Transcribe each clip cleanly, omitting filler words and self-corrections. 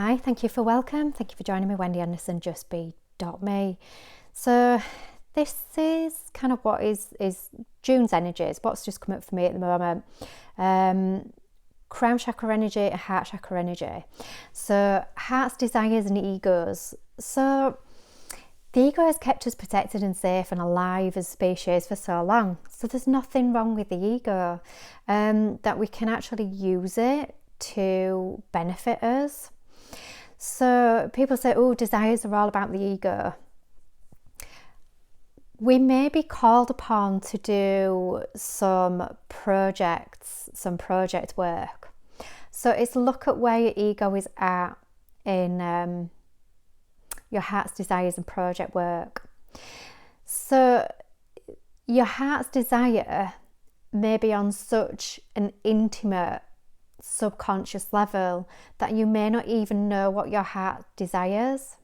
Hi, thank you for welcome. Thank you for joining me, Wendy Anderson, justbe.me. So this is kind of what is June's energies, what's just come up for me at the moment. Crown chakra energy and heart chakra energy. So heart's desires and egos. So the ego has kept us protected and safe and alive as species for so long. So there's nothing wrong with the ego, that we can actually use it to benefit us. So people say, oh, desires are all about the ego. We may be called upon to do some project work. So it's look at where your ego is at in your heart's desires and project work. So your heart's desire may be on such an intimate subconscious level that you may not even know what your heart desires.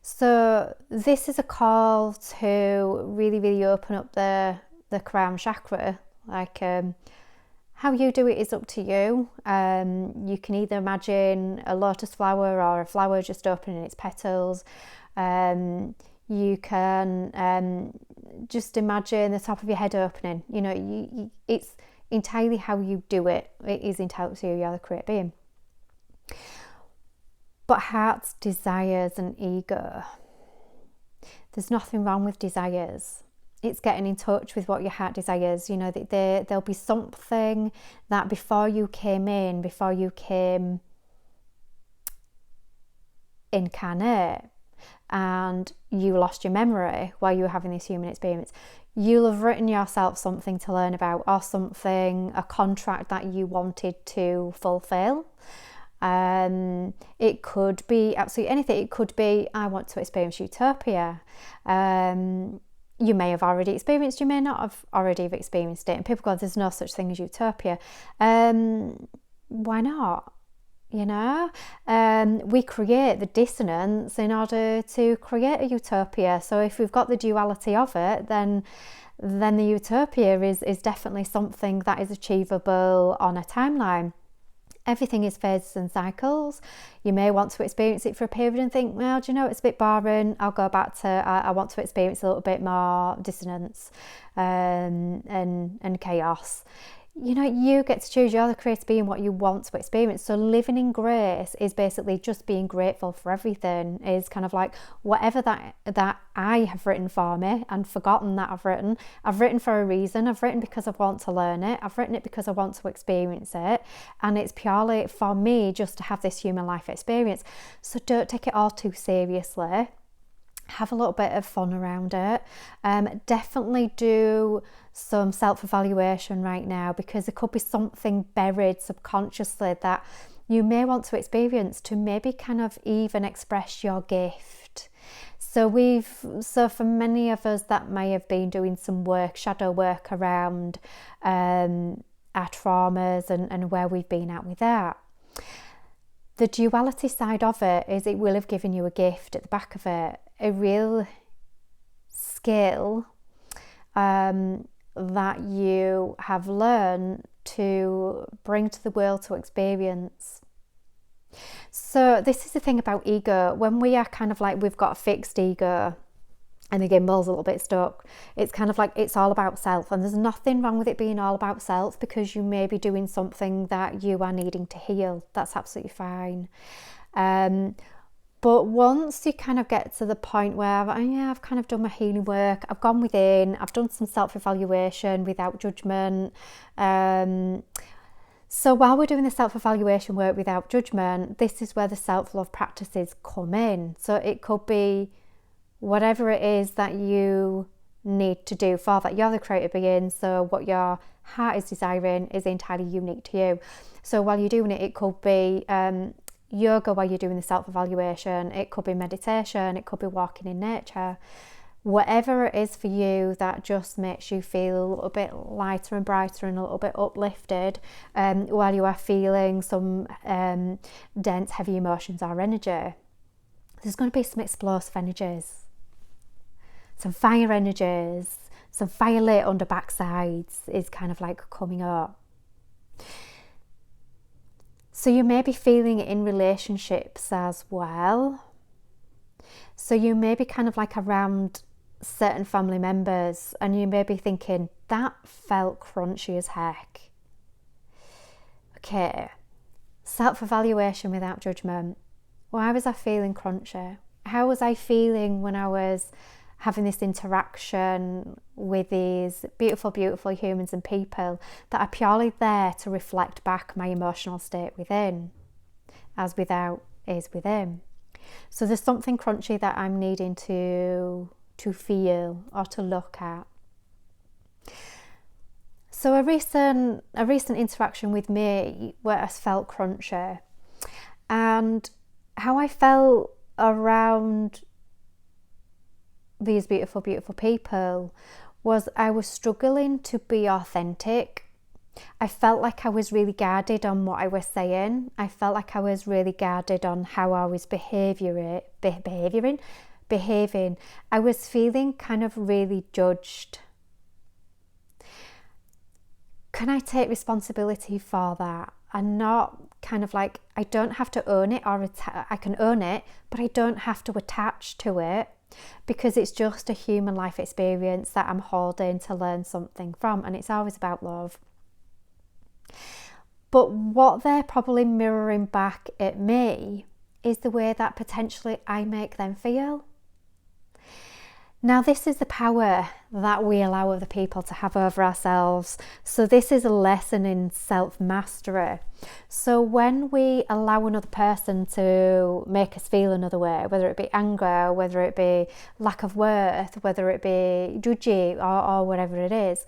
So this is a call to really open up the crown chakra. Like how you do it is up to you. You can either imagine a lotus flower or a flower just opening its petals. You can just imagine the top of your head opening. You know, it's entirely how you do it. It is entirely to you. You're the creative being. But heart's desires and ego. There's nothing wrong with desires. It's getting in touch with what your heart desires. You know, there'll be something that before you came incarnate and you lost your memory while you were having this human experience, you'll have written yourself something to learn about, or something, a contract that you wanted to fulfill. It could be absolutely anything. It could be, I want to experience utopia. You may have already experienced, you may not have already experienced it. And people go, there's no such thing as utopia. Why not? You know, we create the dissonance in order to create a utopia. So if we've got the duality of it, then the utopia is definitely something that is achievable on a timeline. Everything is phases and cycles. You may want to experience it for a period and think, well, do you know, it's a bit boring. I'll go back to, I want to experience a little bit more dissonance and chaos. You know, you get to choose. You're the creative being, what you want to experience. So living in grace is basically just being grateful for everything. Is kind of like whatever that I have written for me and forgotten that I've written for a reason. I've written because I want to learn it. I've written it because I want to experience it. And it's purely for me just to have this human life experience. So don't take it all too seriously. Have a little bit of fun around it. Definitely do some self-evaluation right now, because there could be something buried subconsciously that you may want to experience to maybe kind of even express your gift. So for many of us, that may have been doing some work, shadow work around our traumas and where we've been at with that. The duality side of it is it will have given you a gift at the back of it, a real skill that you have learned to bring to the world to experience. So this is the thing about ego. When we are kind of like, we've got a fixed ego and the gimbal's a little bit stuck, it's kind of like it's all about self, and there's nothing wrong with it being all about self, because you may be doing something that you are needing to heal. That's absolutely fine. But once you kind of get to the point where, I've kind of done my healing work, I've gone within, I've done some self-evaluation without judgment. So while we're doing the self-evaluation work without judgment, this is where the self-love practices come in. So it could be whatever it is that you need to do for that. You're the creative being, so what your heart is desiring is entirely unique to you. So while you're doing it, it could be yoga while you're doing the self-evaluation, it could be meditation, it could be walking in nature. Whatever it is for you that just makes you feel a little bit lighter and brighter and a little bit uplifted while you are feeling some dense, heavy emotions or energy. There's going to be some explosive energies, some fire energies, some fire lit under backsides is kind of like coming up. So you may be feeling it in relationships as well. So you may be kind of like around certain family members and you may be thinking, that felt crunchy as heck. Okay, self-evaluation without judgment. Why was I feeling crunchy? How was I feeling when I was having this interaction with these beautiful, beautiful humans and people that are purely there to reflect back my emotional state within, as without is within. So there's something crunchy that I'm needing to feel or to look at. So a recent interaction with me where I felt crunchy, and how I felt around these beautiful, beautiful people was I was struggling to be authentic. I felt like I was really guarded on what I was saying. I felt like I was really guarded on how I was behaving. I was feeling kind of really judged. Can I take responsibility for that? And not kind of like, I don't have to own it, or I can own it, but I don't have to attach to it, because it's just a human life experience that I'm holding to learn something from, and it's always about love. But what they're probably mirroring back at me is the way that potentially I make them feel. Now, this is the power that we allow other people to have over ourselves. So this is a lesson in self-mastery. So when we allow another person to make us feel another way, whether it be anger, whether it be lack of worth, whether it be judgy or whatever it is,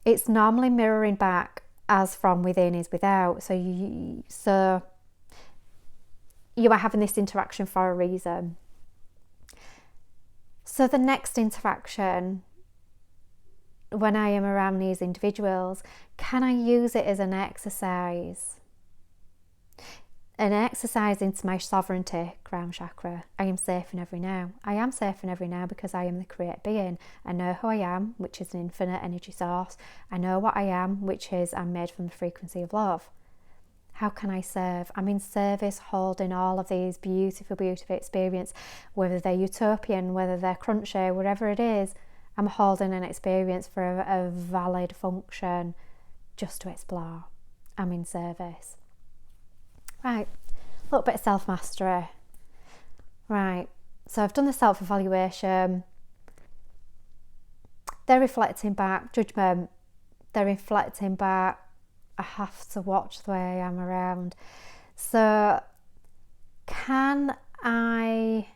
it's normally mirroring back as from within is without. So you are having this interaction for a reason. So the next interaction, when I am around these individuals, can I use it as an exercise? An exercise into my sovereignty, crown chakra. I am safe in every now. I am safe in every now because I am the created being. I know who I am, which is an infinite energy source. I know what I am, which is I'm made from the frequency of love. How can I serve? I'm in service, holding all of these beautiful, beautiful experiences, whether they're utopian, whether they're crunchy, whatever it is, I'm holding an experience for a valid function just to explore. I'm in service. Right, a little bit of self-mastery. Right, so I've done the self-evaluation. They're reflecting back, judgment. They're reflecting back, I have to watch the way I am around. So can I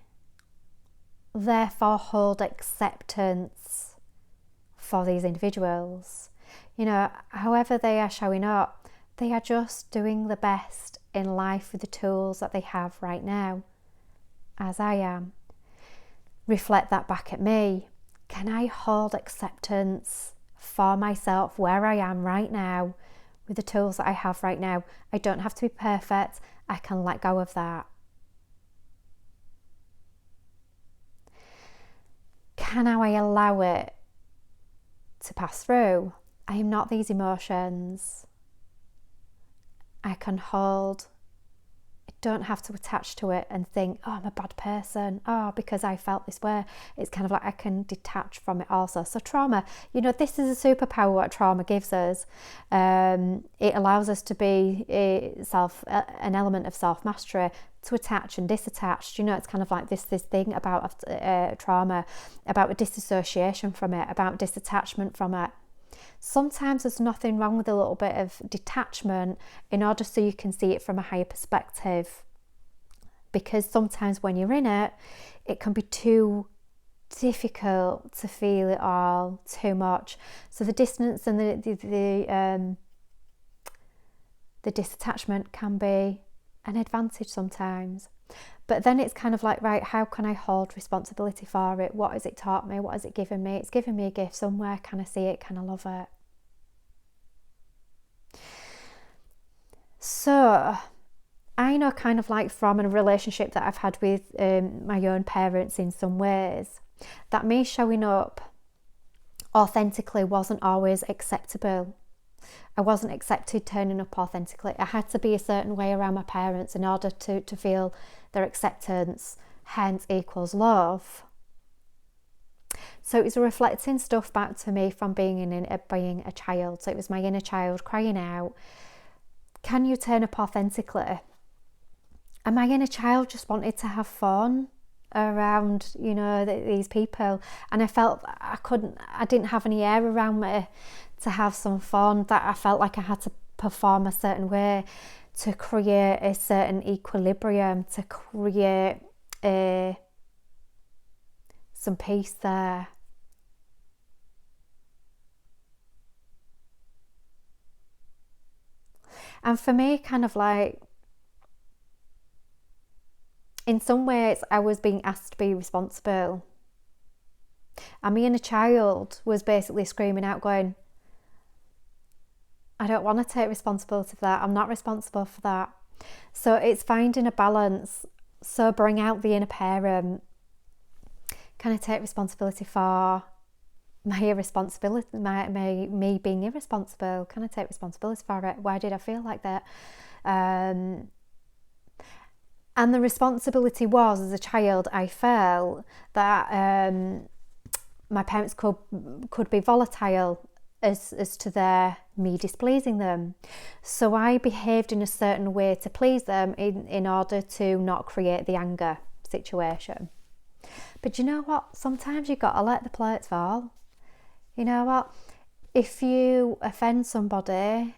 therefore hold acceptance for these individuals? You know, however they are showing up, they are just doing the best in life with the tools that they have right now, as I am. Reflect that back at me. Can I hold acceptance for myself where I am right now with the tools that I have right now? I don't have to be perfect. I can let go of that. Can I allow it to pass through? I am not these emotions. I can hold. I don't have to attach to it and think, oh, I'm a bad person. Oh, because I felt this way. It's kind of like I can detach from it also. So trauma, you know, this is a superpower what trauma gives us. It allows us to be an element of self-mastery, to attach and disattach. You know, it's kind of like this thing about trauma, about a disassociation from it, about disattachment from it. Sometimes there's nothing wrong with a little bit of detachment in order so you can see it from a higher perspective, because sometimes when you're in it, it can be too difficult to feel it all too much. So the distance and the disattachment can be an advantage sometimes. But then it's kind of like, right, how can I hold responsibility for it? What has it taught me? What has it given me? It's given me a gift somewhere. Can I see it? Can I love it? So I know, kind of like from a relationship that I've had with my own parents in some ways, that me showing up authentically wasn't always acceptable. I wasn't accepted turning up authentically. I had to be a certain way around my parents in order to feel their acceptance, hence equals love. So it was reflecting stuff back to me from being a child. So it was my inner child crying out, can you turn up authentically? And my inner child just wanted to have fun around, you know, these people. And I felt I didn't have any air around me to have some fun, that I felt like I had to perform a certain way to create a certain equilibrium, to create some peace there. And for me, kind of like, in some ways, I was being asked to be responsible. And me and a child was basically screaming out, going, I don't want to take responsibility for that. I'm not responsible for that. So it's finding a balance. So bring out the inner parent. Can I take responsibility for my irresponsibility, me being irresponsible? Can I take responsibility for it? Why did I feel like that? And the responsibility was, as a child, I felt that my parents could be volatile as to me displeasing them. So I behaved in a certain way to please them in order to not create the anger situation. But you know what? Sometimes you've got to let the plates fall. You know what? If you offend somebody,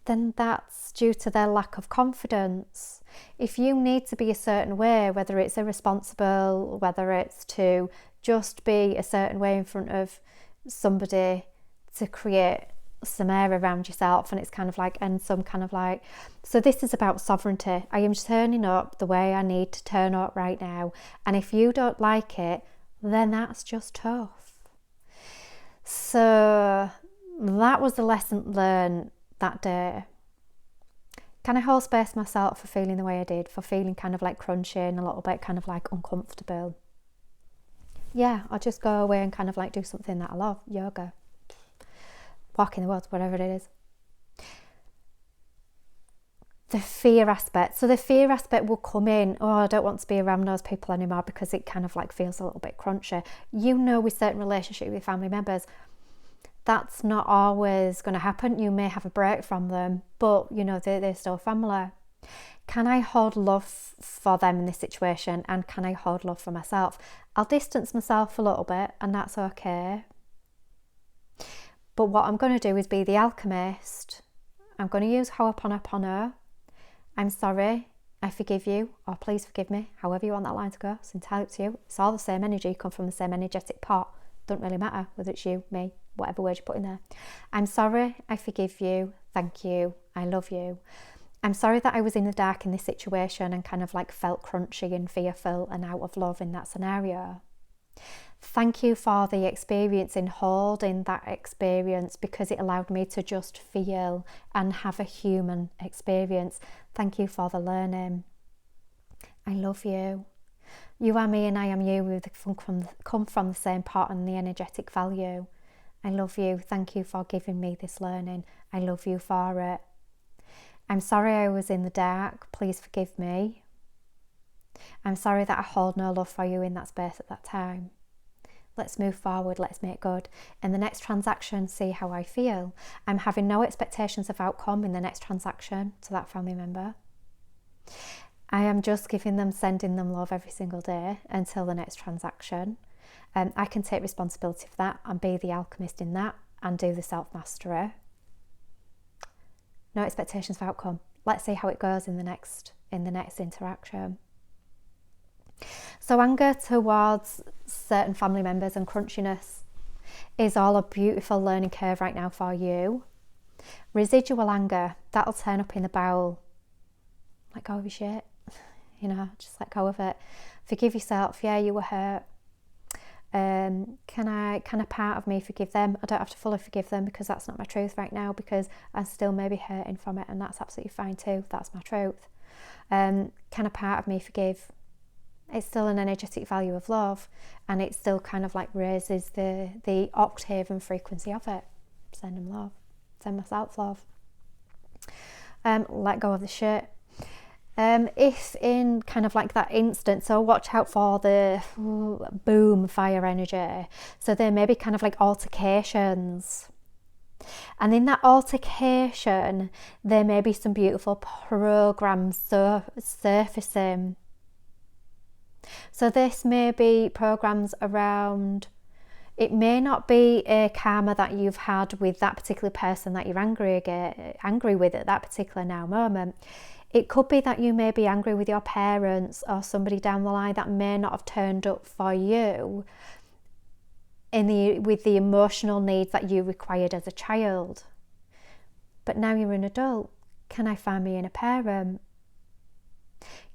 then that's due to their lack of confidence. If you need to be a certain way, whether it's irresponsible, whether it's to just be a certain way in front of somebody to create some air around yourself, and it's kind of like, and some kind of like, so this is about sovereignty. I am turning up the way I need to turn up right now, and if you don't like it, then that's just tough. So that was the lesson learned that day. Can I hold space myself for feeling the way I did, for feeling kind of like crunchy and a little bit kind of like uncomfortable? Yeah, I'll just go away and kind of like do something that I love, yoga, walk in the woods, whatever it is. The fear aspect. So the fear aspect will come in, oh, I don't want to be around those people anymore because it kind of like feels a little bit crunchy. You know, with certain relationships with family members, that's not always going to happen. You may have a break from them, but you know, they're still family. Can I hold love for them in this situation, and can I hold love for myself? I'll distance myself a little bit, and that's okay. But what I'm going to do is be the alchemist. I'm going to use Ho'oponopono. I'm sorry, I forgive you, or please forgive me, however you want that line to go. It's entirely up to you. It's all the same energy, you come from the same energetic pot. Doesn't really matter whether it's you, me, whatever word you put in there. I'm sorry, I forgive you, thank you, I love you. I'm sorry that I was in the dark in this situation and kind of like felt crunchy and fearful and out of love in that scenario. Thank you for the experience in holding that experience, because it allowed me to just feel and have a human experience. Thank you for the learning. I love you. You are me and I am you. We come from the same pot and the energetic value. I love you. Thank you for giving me this learning. I love you for it. I'm sorry I was in the dark. Please forgive me. I'm sorry that I hold no love for you in that space at that time. Let's move forward, let's make good. In the next transaction, see how I feel. I'm having no expectations of outcome in the next transaction to that family member. I am just sending them love every single day until the next transaction. I can take responsibility for that and be the alchemist in that and do the self-mastery. No expectations of outcome. Let's see how it goes in the next interaction. So anger towards certain family members and crunchiness is all a beautiful learning curve right now for you. Residual anger, that'll turn up in the bowel. Let go of your shit, you know, just let go of it. Forgive yourself. Yeah, you were hurt. Can a part of me forgive them? I don't have to fully forgive them because that's not my truth right now, because I still may be hurting from it, and that's absolutely fine too. That's my truth. Can a part of me forgive? It's still an energetic value of love, and it still kind of like raises the octave and frequency of it. send them love, send myself love. Let go of the shit. If in kind of like that instant, so watch out for the boom fire energy. So there may be kind of like altercations. And in that altercation, there may be some beautiful programs surfacing. So this may be programs around, it may not be a karma that you've had with that particular person that you're angry with at that particular now moment. It could be that you may be angry with your parents or somebody down the line that may not have turned up for you with the emotional needs that you required as a child. But now you're an adult. Can I find me in a parent?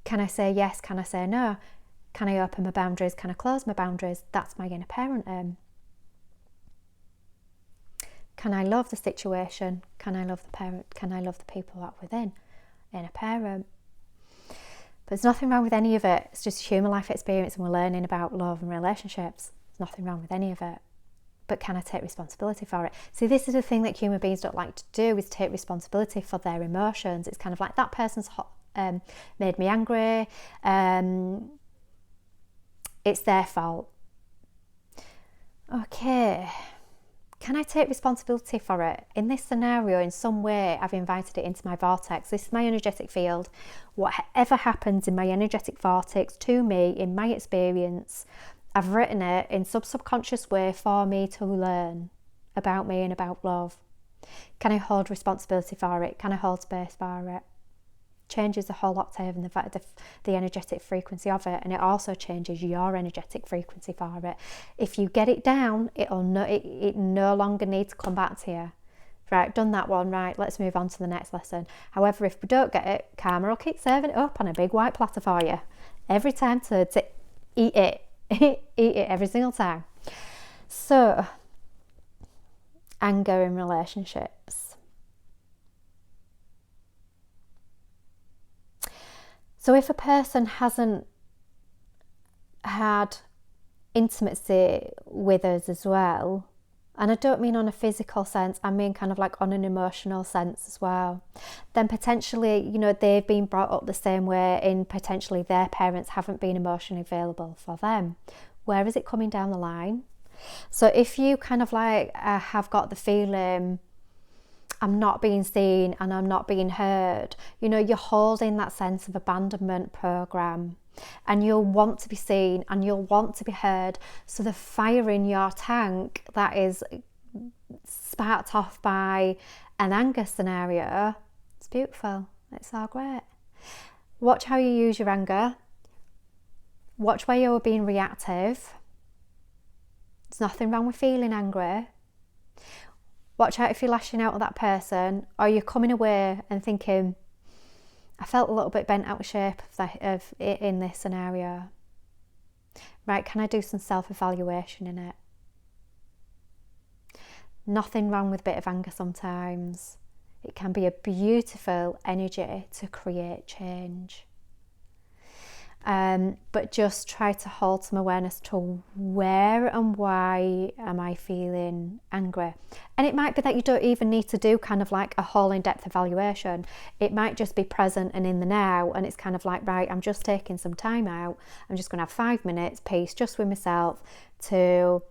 Can I say yes? Can I say no? Can I open my boundaries? Can I close my boundaries? That's my inner parenting. Can I love the situation? Can I love the parent? Can I love the people that are within a parent? But there's nothing wrong with any of it. It's just human life experience, and we're learning about love and relationships. There's nothing wrong with any of it. But can I take responsibility for it? See, this is the thing that human beings don't like to do, is take responsibility for their emotions. It's kind of like, that person's made me angry. It's their fault. Okay. Can I take responsibility for it? In this scenario, in some way, I've invited it into my vortex. This is my energetic field. Whatever happens in my energetic vortex to me, in my experience, I've written it in some subconscious way for me to learn about me and about love. Can I hold responsibility for it? Can I hold space for it? Changes the whole octave and the energetic frequency of it, and it also changes your energetic frequency for it. If you get it down, it no longer needs to come back to you. Right, done that one, right, let's move on to the next lesson. However, if we don't get it, karma will keep serving it up on a big white platter for you every time to eat it. Eat it every single time. So, anger in relationships. So if a person hasn't had intimacy with us as well, and I don't mean on a physical sense, I mean kind of like on an emotional sense as well, then potentially, they've been brought up the same way, in potentially their parents haven't been emotionally available for them. Where is it coming down the line? So if you kind of like have got the feeling, I'm not being seen and I'm not being heard, you're holding that sense of abandonment program, and you'll want to be seen and you'll want to be heard. So the fire in your tank that is sparked off by an anger scenario, it's beautiful, it's all great. Watch how you use your anger. Watch where you're being reactive. There's nothing wrong with feeling angry. Watch out if you're lashing out at that person, or you're coming away and thinking, I felt a little bit bent out of shape of it in this scenario. Right, can I do some self-evaluation in it? Nothing wrong with a bit of anger sometimes. It can be a beautiful energy to create change. But just try to hold some awareness to where and why am I feeling angry. And it might be that you don't even need to do kind of like a whole in-depth evaluation. It might just be present and in the now, and it's kind of like, right, I'm just taking some time out. I'm just going to have 5 minutes peace just with myself to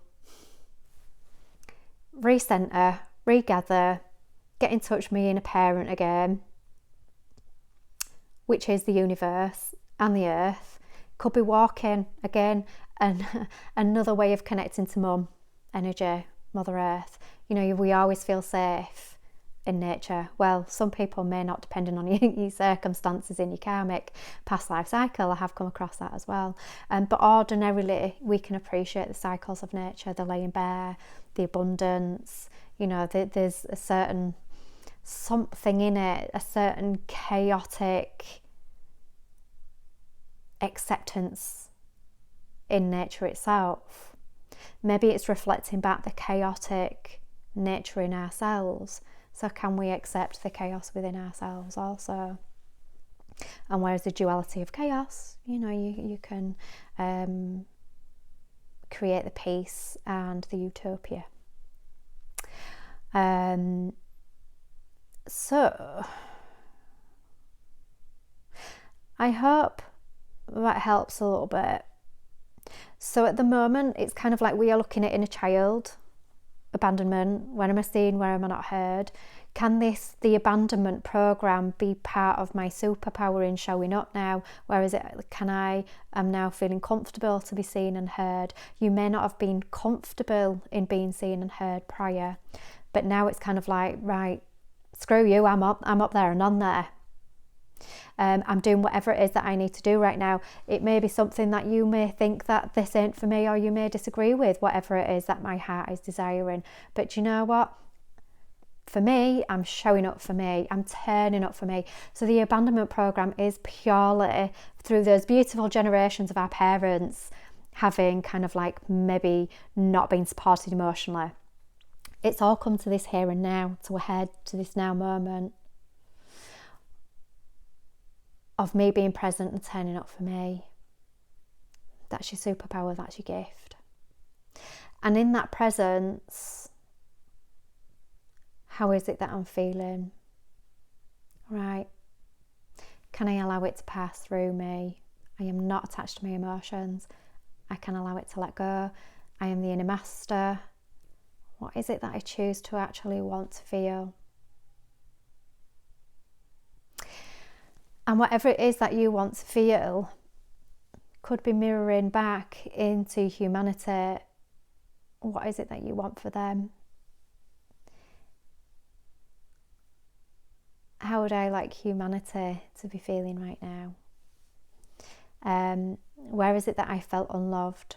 recenter, regather, get in touch with me inner parent again, which is the universe and the earth. Could be walking again, and another way of connecting to mum energy, Mother Earth. We always feel safe in nature. Well, some people may not, depending on your circumstances in your karmic past life cycle. I have come across that as well. But ordinarily, we can appreciate the cycles of nature, the laying bare, the abundance. There's a certain something in it, a certain chaotic acceptance in nature itself. Maybe it's reflecting back the chaotic nature in ourselves. So can we accept the chaos within ourselves also? And where's the duality of chaos? You can create the peace and the utopia. So I hope that helps a little bit. So at the moment, it's kind of like we are looking at inner child abandonment. Where am I seen? Where am I not heard? Can the abandonment program be part of my superpower in showing up now? Where is it? I'm now feeling comfortable to be seen and heard. You may not have been comfortable in being seen and heard prior, but now it's kind of like, right, screw you, I'm up there and on there. I'm doing whatever it is that I need to do right now. It may be something that you may think that this ain't for me, or you may disagree with whatever it is that my heart is desiring. But do you know what? For me, I'm showing up for me. I'm turning up for me. So the abandonment program is purely through those beautiful generations of our parents having kind of like maybe not been supported emotionally. It's all come to this here and now, to a head, to this now moment of me being present and turning up for me. That's your superpower, that's your gift. And in that presence, how is it that I'm feeling? Right. Can I allow it to pass through me? I am not attached to my emotions. I can allow it to let go. I am the inner master. What is it that I choose to actually want to feel? And whatever it is that you want to feel could be mirroring back into humanity. What is it that you want for them? How would I like humanity to be feeling right now? Where is it that I felt unloved?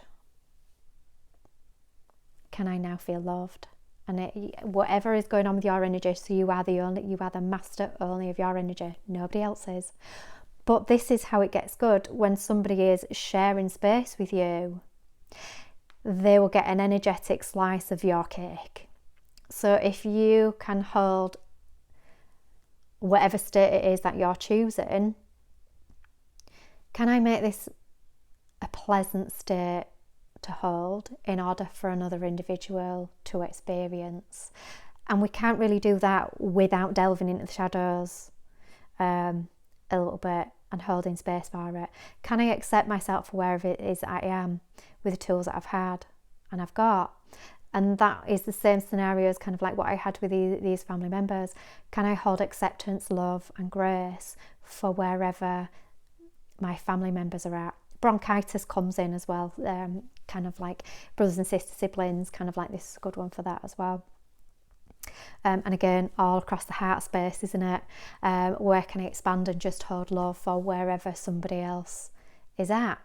Can I now feel loved? And whatever is going on with your energy, so you are the master only of your energy, nobody else is. But this is how it gets good. When somebody is sharing space with you, they will get an energetic slice of your cake. So if you can hold whatever state it is that you're choosing, can I make this a pleasant state to hold in order for another individual to experience? And we can't really do that without delving into the shadows a little bit and holding space for it. Can I accept myself for wherever it is I am with the tools that I've had and I've got? And that is the same scenario as kind of like what I had with these family members. Can I hold acceptance, love and grace for wherever my family members are at? Bronchitis comes in as well, kind of like brothers and sisters, siblings, kind of like this is a good one for that as well. And again, all across the heart space, isn't it? Where can I expand and just hold love for wherever somebody else is at,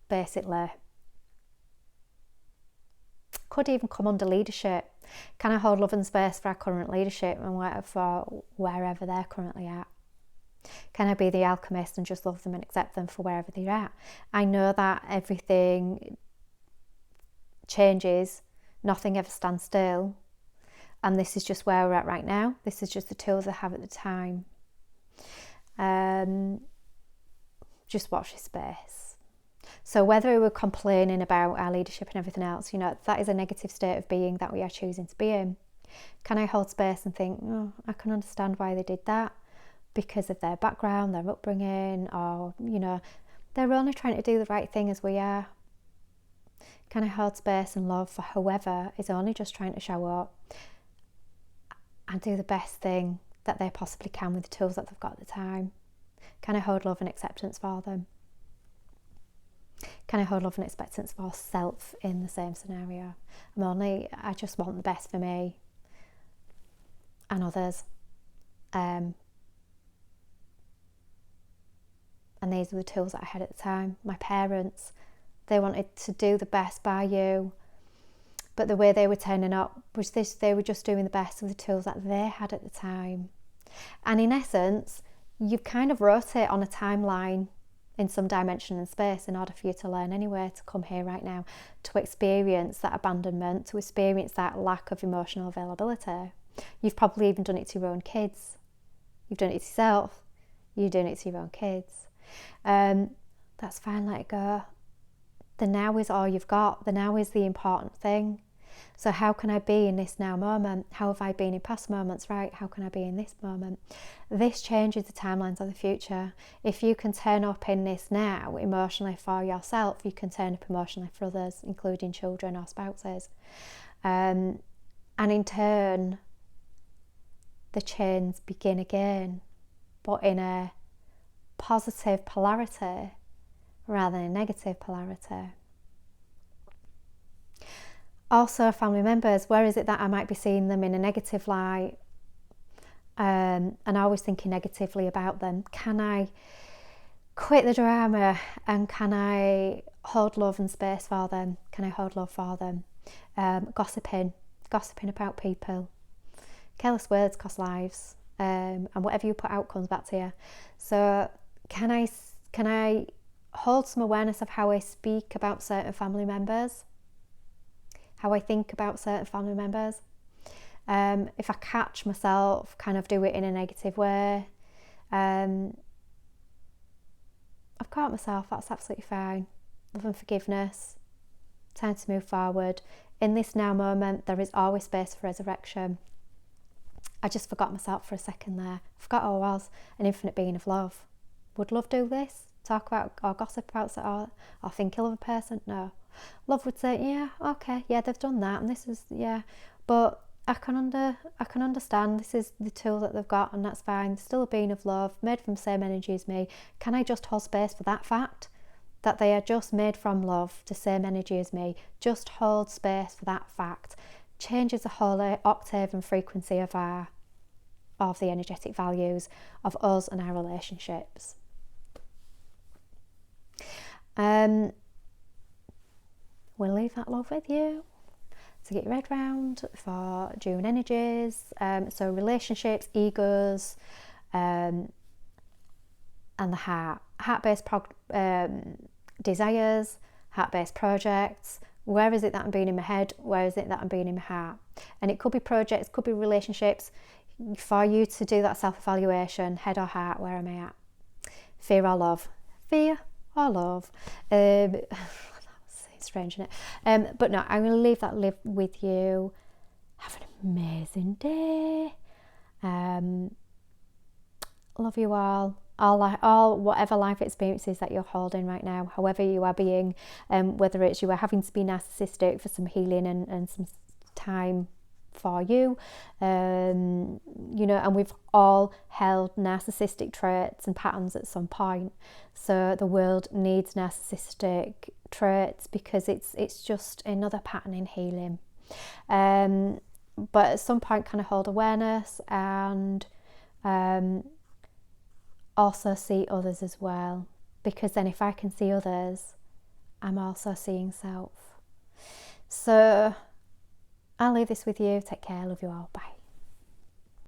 basically. Could even come under leadership. Can I hold love and space for our current leadership and for wherever they're currently at? Can I be the alchemist and just love them and accept them for wherever they're at? I know that everything changes, nothing ever stands still, and this is just where we're at right now. This is just the tools I have at the time. Just watch your space. So whether we're complaining about our leadership and everything else, that is a negative state of being that we are choosing to be in. Can I hold space and think, I can understand why they did that, because of their background, their upbringing, or, they're only trying to do the right thing as we are. Can I hold space and love for whoever is only just trying to show up and do the best thing that they possibly can with the tools that they've got at the time? Can I hold love and acceptance for them? Can I hold love and acceptance for self in the same scenario? I just want the best for me and others. And these are the tools that I had at the time. My parents, they wanted to do the best by you, but the way they were turning up was they were just doing the best with the tools that they had at the time. And in essence, you kind of rotate on a timeline in some dimension and space in order for you to learn anyway, to come here right now, to experience that abandonment, to experience that lack of emotional availability. You've probably even done it to your own kids. You've done it to yourself. You're doing it to your own kids. That's fine, let it go. The now is all you've got. The now is the important thing. So how can I be in this now moment? How have I been in past moments? Right, how can I be in this moment? This changes the timelines of the future. If you can turn up in this now emotionally for yourself, you can turn up emotionally for others, including children or spouses. And in turn, the chains begin again, but in a positive polarity rather than a negative polarity. Also, family members, where is it that I might be seeing them in a negative light and always thinking negatively about them? Can I quit the drama and can I hold love and space for them? Can I hold love for them? Gossiping about people. Careless words cost lives, and whatever you put out comes back to you. So can I hold some awareness of how I speak about certain family members? How I think about certain family members. If I catch myself kind of do it in a negative way, I've caught myself, that's absolutely fine. Love and forgiveness. Time to move forward. In this now moment, there is always space for resurrection. I just forgot myself for a second there. I forgot I was an infinite being of love. Would love do this? Talk about or gossip about it or think ill of a person? No. Love would say, yeah, okay, yeah, they've done that, and this is, yeah, but I can understand this is the tool that they've got, and that's fine. They're still a being of love, made from the same energy as me. Can I just hold space for that fact? That they are just made from love, the same energy as me. Just hold space for that fact. Changes the whole octave and frequency of the energetic values of us and our relationships. We'll leave that love with you to get your head round for June energies. So relationships, egos, and the heart-based desires, heart-based projects. Where is it that I'm being in my head? Where is it that I'm being in my heart? And it could be projects, could be relationships. For you to do that self-evaluation, head or heart, where am I at? Fear or love? Fear or love? Strange, isn't it? But no, I'm going to leave that live with you. Have an amazing day. Love you all whatever life experiences that you're holding right now, however you are being, whether it's you are having to be narcissistic for some healing and some time for you, and we've all held narcissistic traits and patterns at some point. So the world needs narcissistic traits because it's just another pattern in healing. But at some point, kind of hold awareness and also see others as well, because then if I can see others, I'm also seeing self. So I'll leave this with you. Take care. Love you all. Bye.